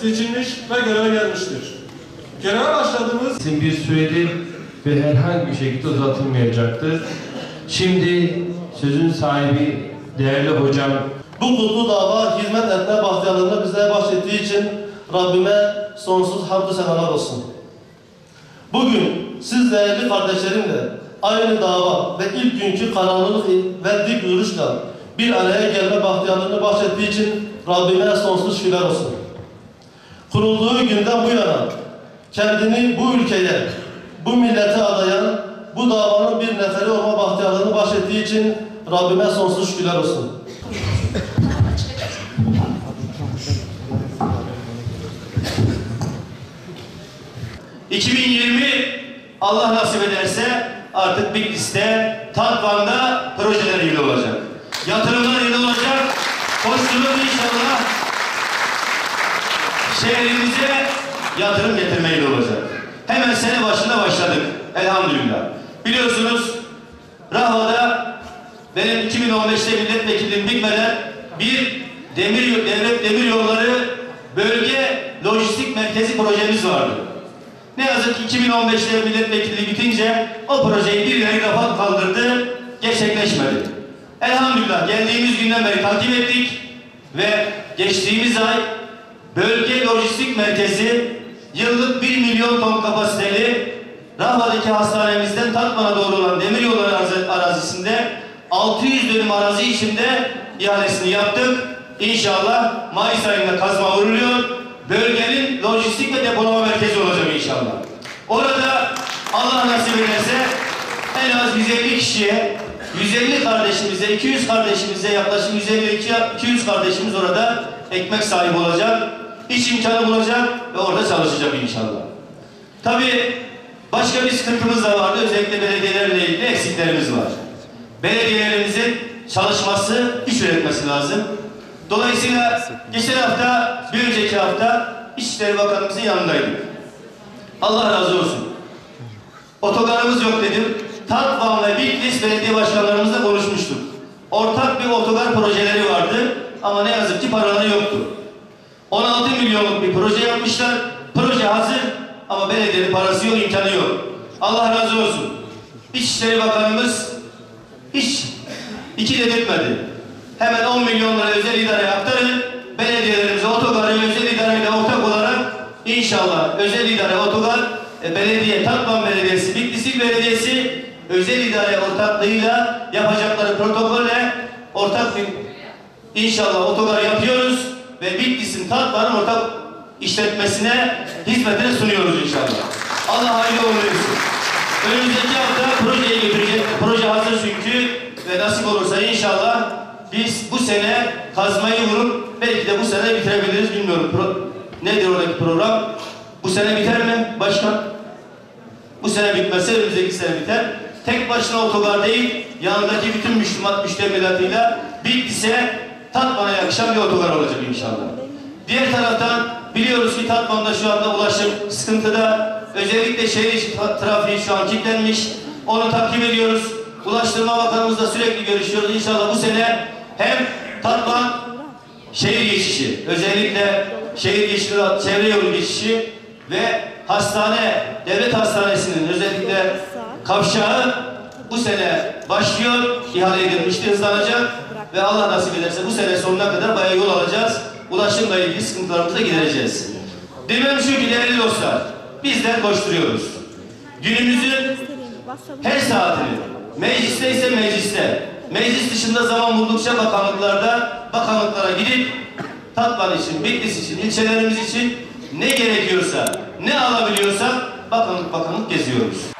seçilmiş ve göreve gelmiştir. Göreve başladığımız bir süredir ve herhangi bir şekilde uzatılmayacaktır. Şimdi sözün sahibi değerli hocam. Bu kutlu dava hizmet etme bahtiyarlığını bizlere bahşettiği için Rabbime sonsuz hamdü senalar olsun. Bugün siz değerli kardeşlerimle aynı dava ve ilk günkü kararlılık ve dik duruşla bir araya gelme bahtiyarlığını bahşettiği için Rabbime sonsuz şükürler olsun. Kurulduğu günden bu yana kendini bu ülkeye, bu millete adayan, bu davanın bir neferi olma bahtiyarlığını bahşettiği için Rabbime sonsuz şükürler olsun. ...2020 Allah nasip ederse artık Bitlis'te, Tatvan'da projeler ilgili olacak. Yatırımlar ilgili olacak. Koşturur inşallah şehrimize yatırım getirmeyle olacak. Hemen sene başında başladık. Elhamdülillah. Biliyorsunuz Rahva'da benim 2015'te milletvekilliğim bitmeden bir devlet demir yolları bölge lojistik merkezi projemiz vardı. Ne yazık ki 2015'te milletvekilliği bitince o projeyi birileri rafa kaldırdı, gerçekleşmedi. Elhamdülillah geldiğimiz günden beri takip ettik ve geçtiğimiz ay bölge lojistik merkezi yıllık 1 milyon ton kapasiteli Rahva'daki hastanemizden Tatvan'a doğru olan demiryolları arazisinde 600 dönüm arazi içinde ihalesini yaptık. İnşallah Mayıs ayında kazma vuruluyor. Bölgenin lojistik ve depolama merkezi olacak inşallah. Orada Allah nasip ederse en az 150 kişiye, 150 kardeşimize, 200 kardeşimize yaklaşık 150-200 kardeşimiz orada ekmek sahibi olacak, iş imkanı bulacak ve orada çalışacak inşallah. Tabii başka bir sıkıntımız da vardı. Özellikle belediyelerle ilgili eksiklerimiz var. Belediyelerimizin çalışması, iş üretmesi lazım. Dolayısıyla geçen hafta, bir önceki hafta İçişleri Bakanımızın yanındaydık. Allah razı olsun. Otogarımız yok dedim. Tatvan ve Bitlis belediye başkanlarımızla konuşmuştuk. Ortak bir otogar projeleri vardı ama ne yazık ki paraları yoktu. 16 milyonluk bir proje yapmışlar. Proje hazır ama belediyenin parası yok, imkanı yok. Allah razı olsun. İçişleri Bakanımız hiç iki dedirtmedi. Hemen 10 milyon lira özel idareye aktarın. Belediyelerimize otogarı özel idareyle ortak olarak inşallah özel idare otogar, belediye, Tatvan Belediyesi, Bitlis Belediyesi özel idare ortaklığıyla yapacakları protokolle ortak bir inşallah otogar yapıyoruz ve Bitlis'in Tatvan'ın ortak işletmesine, hizmetine sunuyoruz inşallah. Allah hayırlı uğurlu etsin. Önümüzdeki hafta projeyi götürecek. Proje hazır çünkü ve nasip olursa inşallah biz bu sene kazmayı vurup belki de bu sene bitirebiliriz, bilmiyorum. Nedir oradaki program? Bu sene biter mi başkan? Bu sene bitmezse önümüzdeki sene biter. Tek başına otogar değil, yanındaki bütün müştemilatıyla Bitlis'e, Tatvan'a yakışan bir otogar olacak inşallah. Diğer taraftan biliyoruz ki Tatvan'da şu anda ulaşım sıkıntıda. Özellikle şehir içi trafiği şu an kilitlenmiş. Onu takip ediyoruz. Ulaştırma Bakanımızla sürekli görüşüyoruz. İnşallah bu sene hem Tatvan şehir geçişi, özellikle şehir geçişi, çevre yolu geçişi ve hastane, devlet hastanesinin özellikle kavşağı bu sene başlıyor, ihale edilmişti, hızlanacak ve Allah nasip ederse bu sene sonuna kadar bayağı yol alacağız. Ulaşımla ilgili sıkıntılarımızı da gidereceğiz. Demem şu ki değerli dostlar, bizler koşturuyoruz. Günümüzün her saatini, mecliste ise mecliste, meclis dışında zaman buldukça bakanlıklara gidip Tatvan için, Bitlis için, ilçelerimiz için ne gerekiyorsa, ne alabiliyorsak bakanlık geziyoruz.